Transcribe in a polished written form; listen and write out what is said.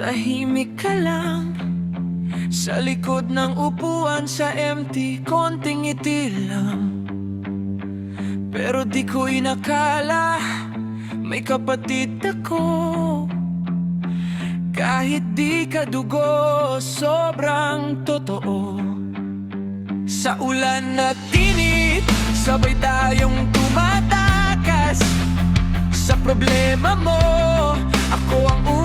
Tahimik ka lang sa likod ng upuan sa empty, konting ngiti lang. Pero di ko inakala may kapatid ako. Kahit di ka dugo, sobrang totoo. Sa ulan at init, sabay tayong tumatakas. Sa problema mo, ako ang